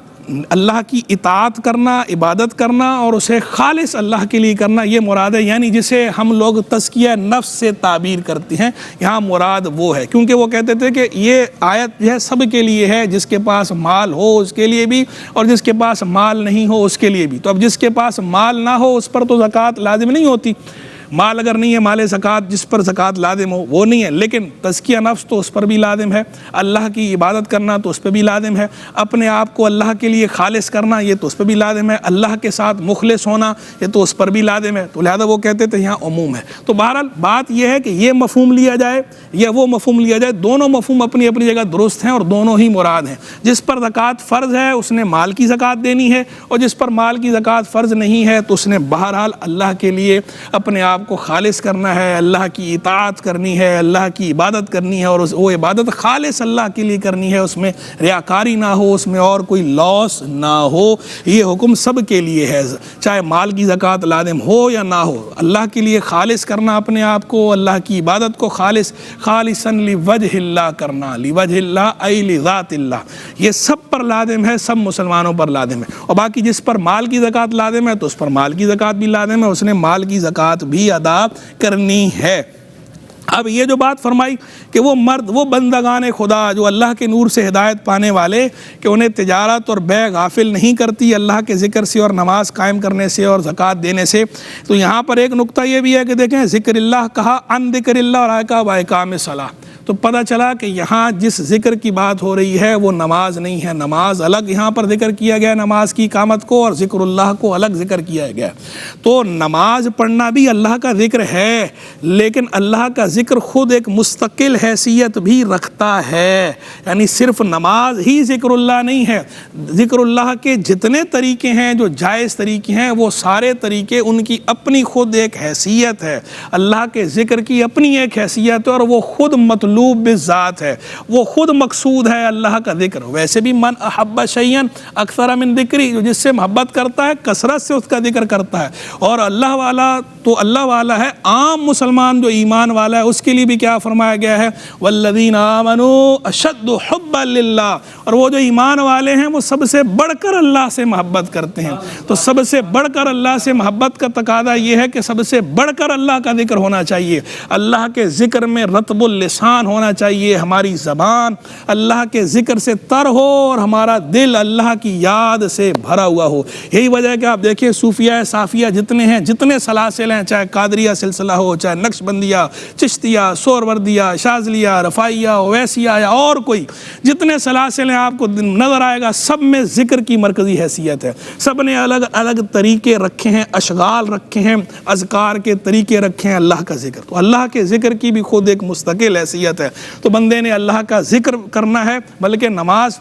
Speaker 1: اللہ کی اطاعت کرنا، عبادت کرنا اور اسے خالص اللہ کے لیے کرنا، یہ مراد ہے۔ یعنی جسے ہم لوگ تزکیہ نفس سے تعبیر کرتے ہیں، یہاں مراد وہ ہے، کیونکہ وہ کہتے تھے کہ یہ آیت جو ہے سب کے لیے ہے، جس کے پاس مال ہو اس کے لیے بھی اور جس کے پاس مال نہیں ہو اس کے لیے بھی۔ تو اب جس کے پاس مال نہ ہو اس پر تو زکوٰۃ لازم نہیں ہوتی، مال اگر نہیں ہے، مال زکوٰۃ جس پر زکوٰۃ لازم ہو وہ نہیں ہے، لیکن تزکیہ نفس تو اس پر بھی لازم ہے، اللہ کی عبادت کرنا تو اس پہ بھی لازم ہے، اپنے آپ کو اللہ کے لیے خالص کرنا یہ تو اس پہ بھی لازم ہے، اللہ کے ساتھ مخلص ہونا یہ تو اس پر بھی لازم ہے، تو لہذا وہ کہتے تھے یہاں عموم ہے۔ تو بہرحال بات یہ ہے کہ یہ مفہوم لیا جائے یا وہ مفہوم لیا جائے، دونوں مفہوم اپنی اپنی جگہ درست ہیں اور دونوں ہی مراد ہیں۔ جس پر زکوٰۃ فرض ہے اس نے مال کی زکوٰۃ دینی ہے، اور جس پر مال کی زکوٰۃ فرض نہیں ہے تو اس نے بہرحال اللہ کے لیے اپنے آپ کو خالص کرنا ہے، اللہ کی اطاعت کرنی ہے، اللہ کی عبادت کرنی ہے، اور وہ عبادت خالص اللہ کے لیے کرنی ہے، اس میں ریاکاری نہ ہو، اس میں اور کوئی لاس نہ ہو۔ یہ حکم سب کے لیے ہے، چاہے مال کی زکوٰۃ لازم ہو یا نہ ہو، اللہ کے لیے خالص کرنا اپنے آپ کو، اللہ کی عبادت کو خالصاً لوجہ اللہ کرنا، لوجہ اللہ ای لذات اللہ، یہ سب پر لازم ہے، سب مسلمانوں پر لازم ہے۔ اور باقی جس پر مال کی زکوٰۃ لازم ہے تو اس پر مال کی زکوٰۃ بھی لازم ہے، اس نے مال کی زکوٰۃ بھی ادا کرنی ہے۔ اب یہ جو بات فرمائی کہ وہ مرد، وہ بندگان خدا جو اللہ کے نور سے ہدایت پانے والے، کہ انہیں تجارت اور بیع غافل نہیں کرتی اللہ کے ذکر سے اور نماز قائم کرنے سے اور زکوٰۃ دینے سے۔ تو یہاں پر ایک نقطہ یہ بھی ہے کہ دیکھیں ذکر اللہ کہا، ان ذکر اللہ اور آئے کہا واقام الصلاۃ، تو پتہ چلا کہ یہاں جس ذکر کی بات ہو رہی ہے وہ نماز نہیں ہے، نماز الگ یہاں پر ذکر کیا گیا، نماز کی اقامت کو، اور ذکر اللہ کو الگ ذکر کیا گیا۔ تو نماز پڑھنا بھی اللہ کا ذکر ہے، لیکن اللہ کا ذکر خود ایک مستقل حیثیت بھی رکھتا ہے، یعنی صرف نماز ہی ذکر اللہ نہیں ہے، ذکر اللہ کے جتنے طریقے ہیں جو جائز طریقے ہیں وہ سارے طریقے ان کی اپنی خود ایک حیثیت ہے، اللہ کے ذکر کی اپنی ایک حیثیت ہے، اور وہ خود مطلوب بالذات ہے، وہ خود مقصود ہے اللہ کا ذکر۔ ویسے بھی من احب شیئا اکثر من ذکری، جو جس سے محبت کرتا ہے کثرت سے اس کا ذکر کرتا ہے، اور اللہ والا تو اللہ والا ہے، عام مسلمان جو ایمان والا ہے اس کے لیے بھی کیا فرمایا گیا ہے، والذین آمنوا اشد حبا للہ، اور وہ جو ایمان والے ہیں وہ سب سے بڑھ کر اللہ سے محبت کرتے ہیں۔ تو سب سے بڑھ کر اللہ سے محبت کا تقاضا یہ ہے کہ سب سے بڑھ کر اللہ کا ذکر ہونا چاہیے، اللہ کے ذکر میں رطب اللسان ہونا چاہیے، ہماری زبان اللہ کے ذکر سے تر ہو اور ہمارا دل اللہ کی یاد سے بھرا ہوا ہو۔ یہی وجہ ہے کہ آپ دیکھیں صوفیہ صافیہ جتنے ہیں، جتنے سلاسل ہیں، چاہے قادریہ سلسلہ ہو، چاہے نقش بندیہ، چشتیہ، سہروردیہ، شاذلیہ، رفاعیہ، اویسیہ یا اور کوئی جتنے سلاسل ہیں آپ کو نظر آئے گا، سب میں ذکر کی مرکزی حیثیت ہے، سب نے الگ الگ طریقے رکھے ہیں، اشغال رکھے ہیں، اذکار کے طریقے رکھے ہیں اللہ کا ذکر۔ تو اللہ کے ذکر کی بھی خود ایک مستقل حیثیت ہے، تو بندے نے اللہ کا ذکر کرنا ہے، بلکہ نماز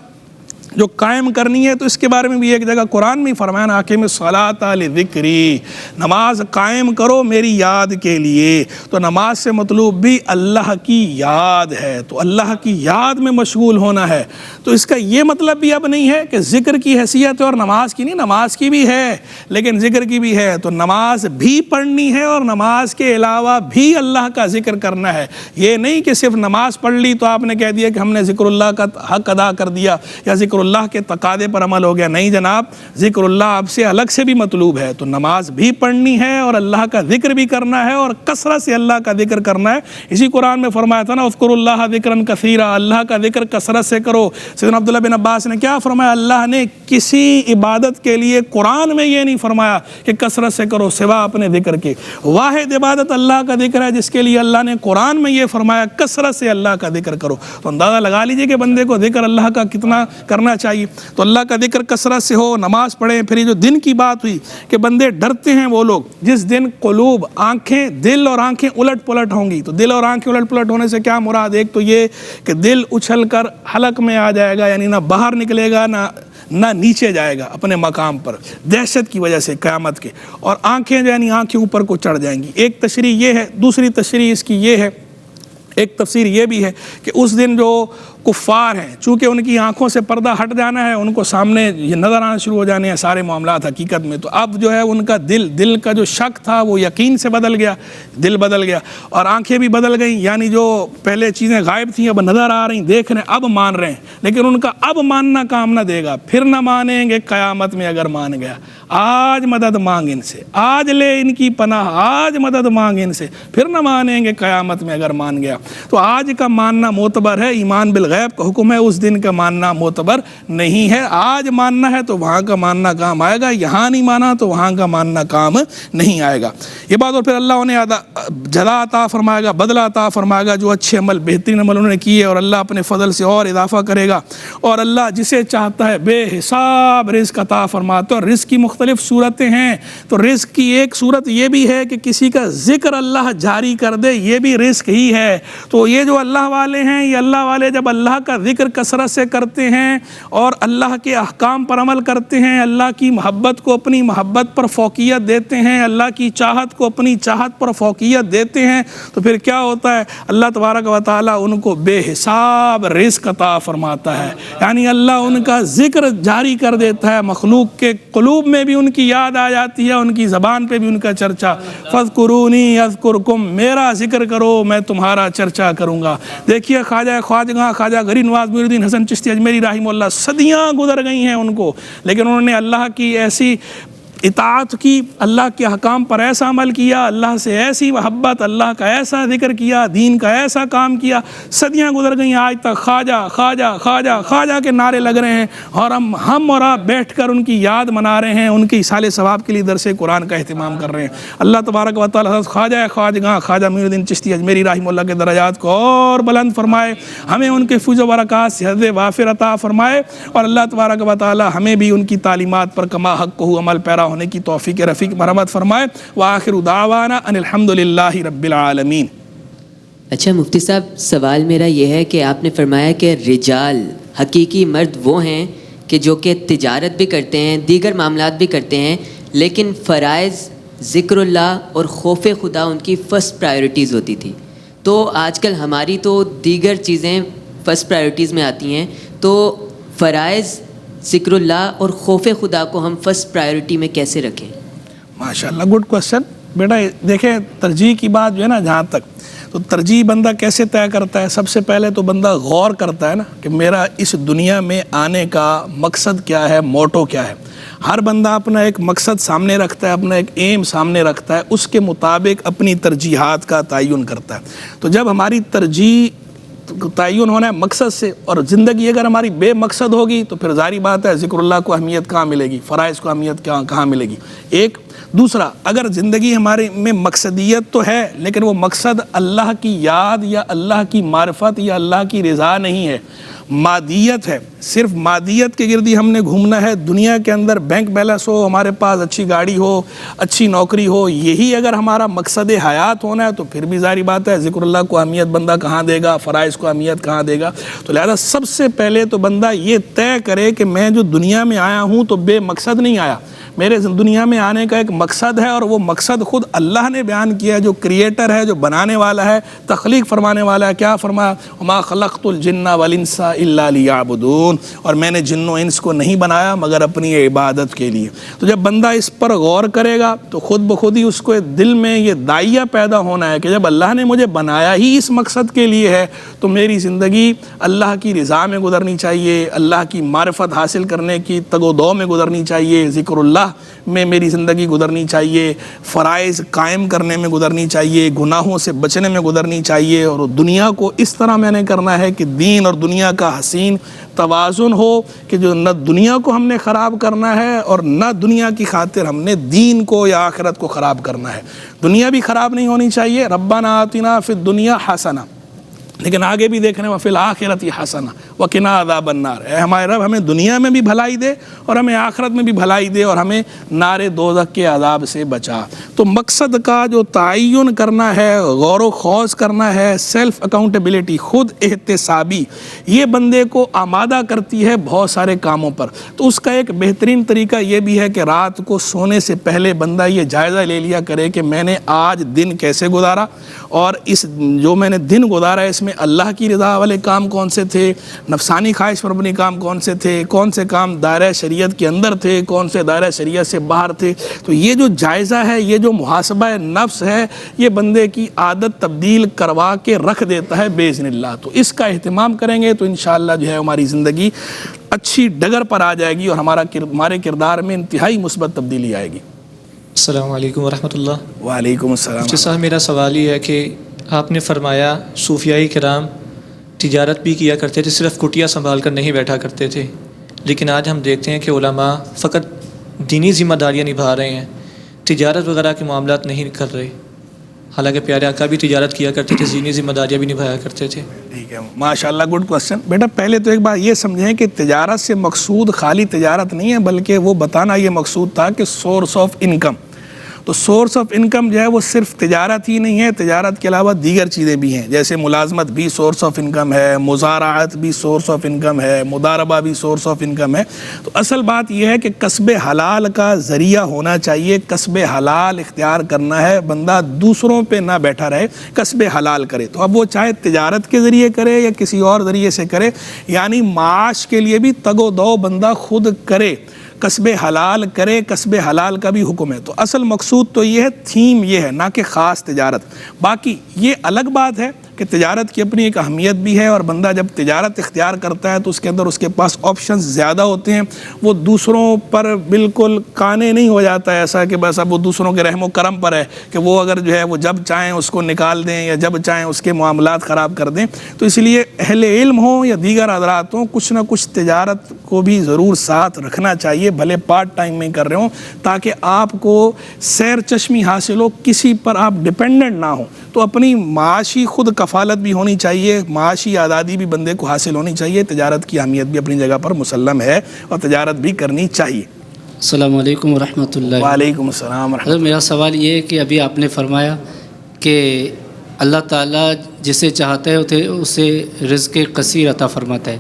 Speaker 1: جو قائم کرنی ہے تو اس کے بارے میں بھی ایک جگہ قرآن میں فرمایا نا اقیم الصلاۃ لذکری، نماز قائم کرو میری یاد کے لیے۔ تو نماز سے مطلوب بھی اللہ کی یاد ہے، تو اللہ کی یاد میں مشغول ہونا ہے۔ تو اس کا یہ مطلب بھی اب نہیں ہے کہ ذکر کی حیثیت ہے اور نماز کی نہیں، نماز کی بھی ہے لیکن ذکر کی بھی ہے، تو نماز بھی پڑھنی ہے اور نماز کے علاوہ بھی اللہ کا ذکر کرنا ہے۔ یہ نہیں کہ صرف نماز پڑھ لی تو آپ نے کہہ دیا کہ ہم نے ذکر اللہ کا حق ادا کر دیا یا ذکر اللہ کے تقاضے پر عمل ہو گیا، نہیں جناب، ذکر اللہ آپ سے الگ سے بھی مطلوب ہے۔ تو نماز بھی پڑھنی ہے اور اللہ کا ذکر بھی کرنا ہے اور کثرت سے اللہ کا ذکر کرنا ہے۔ اسی قرآن میں فرمایا تھا نا اذکروا اللہ ذکرا کثیرا، اللہ کا ذکر کثرت سے کرو۔ سیدنا عبداللہ بن عباس نے کیا فرمایا؟ اللہ نے کسی عبادت کے لیے قرآن میں یہ نہیں فرمایا کہ کثرت سے کرو سوا اپنے ذکر کے۔ واحد عبادت اللہ کا ذکر ہے جس کے لیے اللہ نے قرآن میں یہ فرمایا کثرت سے اللہ کا ذکر کرو۔ تو اندازہ لگا لیجئے کہ بندے کو ذکر اللہ کا کتنا کرنا چاہیے۔ تو اللہ کا ذکر کثرت سے ہو، نماز پڑھیں۔ پھر یہ جو دن کی بات ہوئی کہ بندے ڈرتے ہیں وہ لوگ جس دن قلوب، آنکھیں، دل اور آنکھیں الٹ پلٹ ہوں گی۔ تو دل اور آنکھیں الٹ پلٹ ہونے سے کیا مراد؟ ایک تو یہ کہ دل اچھل کر حلق میں آ جائے گا، یعنی نہ باہر نکلے گا نہ نیچے جائے گا اپنے مقام پر، دہشت کی وجہ سے قیامت کے، اور آنکھیں یعنی آنکھیں اوپر کو چڑھ جائیں گی۔ ایک تشریح یہ ہے۔ دوسری تشریح اس کی یہ ہے، ایک تفسیر یہ بھی ہے کہ اس دن جو کفار ہیں چونکہ ان کی آنکھوں سے پردہ ہٹ جانا ہے، ان کو سامنے یہ نظر آنا شروع ہو جانے ہیں سارے معاملات حقیقت میں، تو اب جو ہے ان کا دل کا جو شک تھا وہ یقین سے بدل گیا، دل بدل گیا، اور آنکھیں بھی بدل گئیں، یعنی جو پہلے چیزیں غائب تھیں اب نظر آ رہی، دیکھ رہے ہیں، اب مان رہے ہیں، لیکن ان کا اب ماننا کام نہ دے گا، پھر نہ مانیں گے قیامت میں اگر مان گیا۔ آج مدد مانگ ان سے، آج لے ان کی پناہ، آج مدد مانگ ان سے، پھر نہ مانیں گے قیامت میں اگر مان گیا۔ تو آج کا ماننا معتبر ہے، ایمان بالغیب کا حکم ہے، اس دن کا ماننا معتبر نہیں ہے۔ آج ماننا ہے تو وہاں کا ماننا کام آئے گا، یہاں نہیں مانا تو وہاں کا ماننا کام نہیں آئے گا۔ یہ بات، اور پھر اللہ انہیں جزا عطا فرمائے گا، بدلہ عطا فرمائے گا جو اچھے عمل، بہترین عمل انہوں نے کیے، اور اللہ اپنے فضل سے اور اضافہ کرے گا، اور اللہ جسے چاہتا ہے بے حساب رزق عطا فرماتا ہے۔ اور رزق کی مختلف صورتیں ہیں، تو رزق کی ایک صورت یہ بھی ہے کہ کسی کا ذکر اللہ جاری کر دے، یہ بھی رزق ہی ہے۔ تو یہ جو اللہ والے ہیں، یہ اللہ والے جب اللہ کا ذکر کثرت سے کرتے ہیں اور اللہ کے احکام پر عمل کرتے ہیں، اللہ کی محبت کو اپنی محبت پر فوقیت دیتے ہیں، اللہ کی چاہت کو اپنی چاہت پر فوقیت دیتے ہیں، تو پھر کیا ہوتا ہے؟ اللہ تبارک و تعالیٰ ان کو بے حساب رزق عطا فرماتا ہے، یعنی اللہ ان کا ذکر جاری کر دیتا ہے، مخلوق کے قلوب میں بھی ان کی یاد آ جاتی ہے، ان کی زبان پہ بھی ان کا چرچا، فاذکرونی اذکرکم، میرا ذکر کرو میں تمہارا چرچا کروں گا۔ دیکھیے خواجہ غریب نواز محی الدین حسن چشتی اجمیری رحمہ اللہ، صدیاں گزر گئی ہیں ان کو، لیکن انہوں نے اللہ کی ایسی اطاعت کی، اللہ کے حکام پر ایسا عمل کیا، اللہ سے ایسی محبت، اللہ کا ایسا ذکر کیا، دین کا ایسا کام کیا، صدیاں گزر گئیں، آج تک خواجہ خواجہ خواجہ خواجہ کے نعرے لگ رہے ہیں، اور ہم اور آپ بیٹھ کر ان کی یاد منا رہے ہیں، ان کی ایصال ثواب کے لیے درس قرآن کا اہتمام کر رہے ہیں۔ اللہ تبارک و تعالیٰ خواجہ محی الدین چشتی اجمیری رحمہ اللہ کے درجات کو اور بلند فرمائے، ہمیں ان کے فیض و برکات سے حظ وافر عطا فرمائے، اور اللہ تبارک و تعالیٰ ہمیں بھی ان کی تعلیمات پر کما حق کو عمل پیرا ہونے کی توفیق رفیق مرحمت فرمائے۔ وآخر دعوانا ان الحمدللہ رب العالمین۔
Speaker 2: اچھا مفتی صاحب، سوال میرا یہ ہے کہ آپ نے فرمایا کہ رجال، حقیقی مرد وہ ہیں کہ جو کہ تجارت بھی کرتے ہیں، دیگر معاملات بھی کرتے ہیں، لیکن فرائض، ذکر اللہ اور خوف خدا ان کی فرسٹ پرائیورٹیز ہوتی تھی۔ تو آج کل ہماری تو دیگر چیزیں فرسٹ پرائیورٹیز میں آتی ہیں، تو فرائض، ذکر اللہ اور خوف خدا کو ہم فرسٹ پرائیورٹی میں کیسے رکھیں؟
Speaker 1: ماشاءاللہ، گڈ کوسچن بیٹا۔ دیکھیں ترجیح کی بات جو ہے نا، جہاں تک تو ترجیح بندہ کیسے طے کرتا ہے؟ سب سے پہلے تو بندہ غور کرتا ہے نا کہ میرا اس دنیا میں آنے کا مقصد کیا ہے، موٹو کیا ہے۔ ہر بندہ اپنا ایک مقصد سامنے رکھتا ہے، اپنا ایک ایم سامنے رکھتا ہے، اس کے مطابق اپنی ترجیحات کا تعین کرتا ہے۔ تو جب ہماری ترجیح تعین ہونا ہے مقصد سے، اور زندگی اگر ہماری بے مقصد ہوگی تو پھر ظاہری بات ہے ذکر اللہ کو اہمیت کہاں ملے گی، فرائض کو اہمیت کہاں ملے گی۔ ایک دوسرا، اگر زندگی ہمارے میں مقصدیت تو ہے لیکن وہ مقصد اللہ کی یاد یا اللہ کی معرفت یا اللہ کی رضا نہیں ہے، مادیت ہے، صرف مادیت کے گرد ہی ہم نے گھومنا ہے، دنیا کے اندر بینک بیلنس ہو، ہمارے پاس اچھی گاڑی ہو، اچھی نوکری ہو، یہی اگر ہمارا مقصد حیات ہونا ہے تو پھر بھی ظاہری بات ہے ذکر اللہ کو اہمیت بندہ کہاں دے گا، فرائض کو اہمیت کہاں دے گا. تو لہذا سب سے پہلے تو بندہ یہ طے کرے کہ میں جو دنیا میں آیا ہوں تو بے مقصد نہیں آیا، میرے دنیا میں آنے کا ایک مقصد ہے، اور وہ مقصد خود اللہ نے بیان کیا، جو کریٹر ہے، جو بنانے والا ہے، تخلیق فرمانے والا ہے. کیا فرمایا؟ وما خلقت الجن والانس الا لیعبدون، اور میں نے جن و انس کو نہیں بنایا مگر اپنی عبادت کے لیے. تو جب بندہ اس پر غور کرے گا تو خود بخود ہی اس کو دل میں یہ داعیہ پیدا ہونا ہے کہ جب اللہ نے مجھے بنایا ہی اس مقصد کے لیے ہے تو میری زندگی اللہ کی رضا میں گزرنی چاہیے، اللہ کی معرفت حاصل کرنے کی تگ و دو میں گزرنی چاہیے، ذکر اللہ میں میری زندگی گزرنی چاہیے، فرائض قائم کرنے میں گزرنی چاہیے، گناہوں سے بچنے میں گزرنی چاہیے، اور دنیا کو اس طرح میں نے کرنا ہے کہ دین اور دنیا کا حسین توازن ہو کہ جو نہ دنیا کو ہم نے خراب کرنا ہے اور نہ دنیا کی خاطر ہم نے دین کو یا آخرت کو خراب کرنا ہے. دنیا بھی خراب نہیں ہونی چاہیے، ربنا آتنا فی الدنیا حسنہ، لیکن آگے بھی دیکھنے وفی الآخرۃ حسنہ وقنا عذاب النار. اے ہمارے رب ہمیں دنیا میں بھی بھلائی دے اور ہمیں آخرت میں بھی بھلائی دے اور ہمیں نار دوزخ کے عذاب سے بچا. تو مقصد کا جو تعین کرنا ہے، غور و خوض کرنا ہے، سیلف اکاؤنٹیبلٹی، خود احتسابی، یہ بندے کو آمادہ کرتی ہے بہت سارے کاموں پر. تو اس کا ایک بہترین طریقہ یہ بھی ہے کہ رات کو سونے سے پہلے بندہ یہ جائزہ لے لیا کرے کہ میں نے آج دن کیسے گزارا، اور اس جو میں نے دن گزارا اس میں اللہ کی رضا والے کام کون سے تھے، نفسانی خواہش پر مبنی کام کون سے تھے، کون سے کام دائرہ شریعت کے اندر تھے، کون سے دائرہ شریعت سے باہر تھے. تو یہ جو جائزہ ہے، یہ جو محاسبہ نفس ہے، یہ بندے کی عادت تبدیل کروا کے رکھ دیتا ہے باذن اللہ. تو اس کا اہتمام کریں گے تو انشاءاللہ جو ہے ہماری زندگی اچھی ڈگر پر آ جائے گی اور ہمارے کردار میں انتہائی مثبت تبدیلی آئے گی.
Speaker 3: السلام علیکم ورحمۃ اللہ.
Speaker 1: وعلیکم السلام.
Speaker 3: مفتی صاحب میرا سوال یہ ہے کہ آپ نے فرمایا صوفیائی کرام تجارت بھی کیا کرتے تھے، صرف کٹیا سنبھال کر نہیں بیٹھا کرتے تھے، لیکن آج ہم دیکھتے ہیں کہ علماء فقط دینی ذمہ داریاں نبھا رہے ہیں، تجارت وغیرہ کے معاملات نہیں کر رہے، حالانکہ پیارے آقا بھی تجارت کیا کرتے تھے، دینی ذمہ داریاں بھی نبھایا کرتے تھے.
Speaker 1: ٹھیک ہے، ماشاءاللہ، گڈ کوسچن. بیٹا پہلے تو ایک بات یہ سمجھیں کہ تجارت سے مقصود خالی تجارت نہیں ہے، بلکہ وہ بتانا یہ مقصود تھا کہ سورس آف انکم. تو سورس آف انکم جو ہے وہ صرف تجارت ہی نہیں ہے، تجارت کے علاوہ دیگر چیزیں بھی ہیں، جیسے ملازمت بھی سورس آف انکم ہے، مزارعت بھی سورس آف انکم ہے، مضاربہ بھی سورس آف انکم ہے. تو اصل بات یہ ہے کہ کسب حلال کا ذریعہ ہونا چاہیے، کسب حلال اختیار کرنا ہے، بندہ دوسروں پہ نہ بیٹھا رہے، کسب حلال کرے. تو اب وہ چاہے تجارت کے ذریعے کرے یا کسی اور ذریعے سے کرے، یعنی معاش کے لیے بھی تگ و دو بندہ خود کرے، کسب حلال کرے. کسب حلال کا بھی حکم ہے. تو اصل مقصود تو یہ ہے، تھیم یہ ہے، نہ کہ خاص تجارت. باقی یہ الگ بات ہے کہ تجارت کی اپنی ایک اہمیت بھی ہے، اور بندہ جب تجارت اختیار کرتا ہے تو اس کے اندر اس کے پاس آپشنز زیادہ ہوتے ہیں، وہ دوسروں پر بالکل قانے نہیں ہو جاتا ہے ایسا کہ بس اب وہ دوسروں کے رحم و کرم پر ہے کہ وہ اگر جو ہے وہ جب چاہیں اس کو نکال دیں یا جب چاہیں اس کے معاملات خراب کر دیں. تو اس لیے اہل علم ہوں یا دیگر حضرات ہوں، کچھ نہ کچھ تجارت کو بھی ضرور ساتھ رکھنا چاہیے، بھلے پارٹ ٹائم میں کر رہے ہوں، تاکہ آپ کو سیر چشمی حاصل ہو، کسی پر آپ ڈپینڈنٹ نہ ہوں. تو اپنی معاشی خود کفالت بھی ہونی چاہیے، معاشی آزادی بھی بندے کو حاصل ہونی چاہیے. تجارت کی اہمیت بھی اپنی جگہ پر مسلم ہے اور تجارت بھی کرنی چاہیے.
Speaker 4: السلام علیکم ورحمۃ اللہ.
Speaker 1: وعلیکم السلام ورحمۃ اللہ.
Speaker 4: میرا سوال یہ ہے کہ ابھی آپ نے فرمایا کہ اللہ تعالیٰ جسے چاہتا ہے اسے رزق کثیر عطا فرماتا ہے،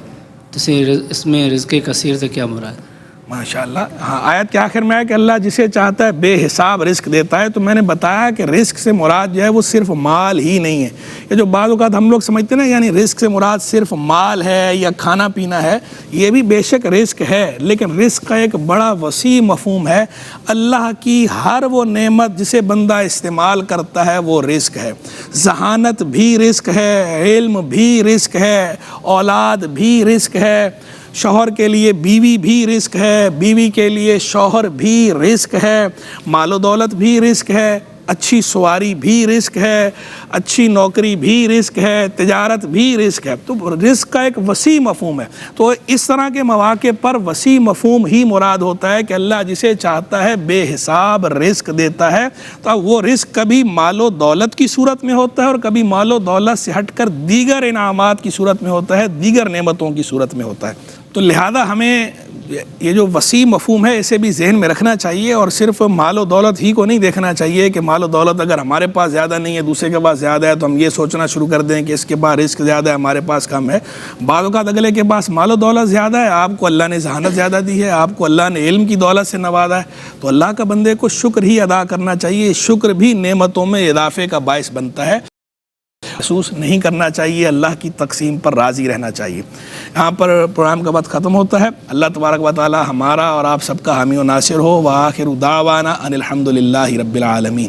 Speaker 4: تو اس میں رزق کثیر سے کیا مراد؟
Speaker 1: ماشاءاللہ، ہاں، آیت کے آخر میں ہے کہ اللہ جسے چاہتا ہے بے حساب رزق دیتا ہے. تو میں نے بتایا کہ رزق سے مراد جو ہے وہ صرف مال ہی نہیں ہے. یہ جو بعض اوقات ہم لوگ سمجھتے ہیں نا یعنی رزق سے مراد صرف مال ہے یا کھانا پینا ہے، یہ بھی بے شک رزق ہے، لیکن رزق کا ایک بڑا وسیع مفہوم ہے. اللہ کی ہر وہ نعمت جسے بندہ استعمال کرتا ہے وہ رزق ہے. ذہانت بھی رزق ہے، علم بھی رزق ہے، اولاد بھی رزق ہے، شوہر کے لیے بیوی بھی رزق ہے، بیوی کے لیے شوہر بھی رزق ہے، مال و دولت بھی رزق ہے، اچھی سواری بھی رزق ہے، اچھی نوکری بھی رزق ہے، تجارت بھی رزق ہے۔ تو رزق کا ایک وسیع مفہوم ہے، تو اس طرح کے مواقع پر وسیع مفہوم ہی مراد ہوتا ہے کہ اللہ جسے چاہتا ہے بے حساب رزق دیتا ہے۔ تو وہ رزق کبھی مال و دولت کی صورت میں ہوتا ہے اور کبھی مال و دولت سے ہٹ کر دیگر انعامات کی صورت میں ہوتا ہے، دیگر نعمتوں کی صورت میں ہوتا ہے۔ تو لہذا ہمیں یہ جو وسیع مفہوم ہے اسے بھی ذہن میں رکھنا چاہیے، اور صرف مال و دولت ہی کو نہیں دیکھنا چاہیے کہ مال و دولت اگر ہمارے پاس زیادہ نہیں ہے، دوسرے کے پاس زیادہ ہے، تو ہم یہ سوچنا شروع کر دیں کہ اس کے پاس رزق زیادہ ہے، ہمارے پاس کم ہے۔ بعض اوقات اگلے کے پاس مال و دولت زیادہ ہے، آپ کو اللہ نے ذہانت زیادہ دی ہے، آپ کو اللہ نے علم کی دولت سے نوازا ہے، تو اللہ کا بندے کو شکر ہی ادا کرنا چاہیے۔ شکر بھی نعمتوں میں اضافے کا باعث بنتا ہے، محسوس نہیں کرنا چاہیے، اللہ کی تقسیم پر راضی رہنا چاہیے۔ یہاں پر پروگرام کا وقت ختم ہوتا ہے۔ اللہ تبارک و تعالی ہمارا اور آپ سب کا حامی و ناصر ہو۔ وآخر دعوانا ان الحمد للہ رب العالمین۔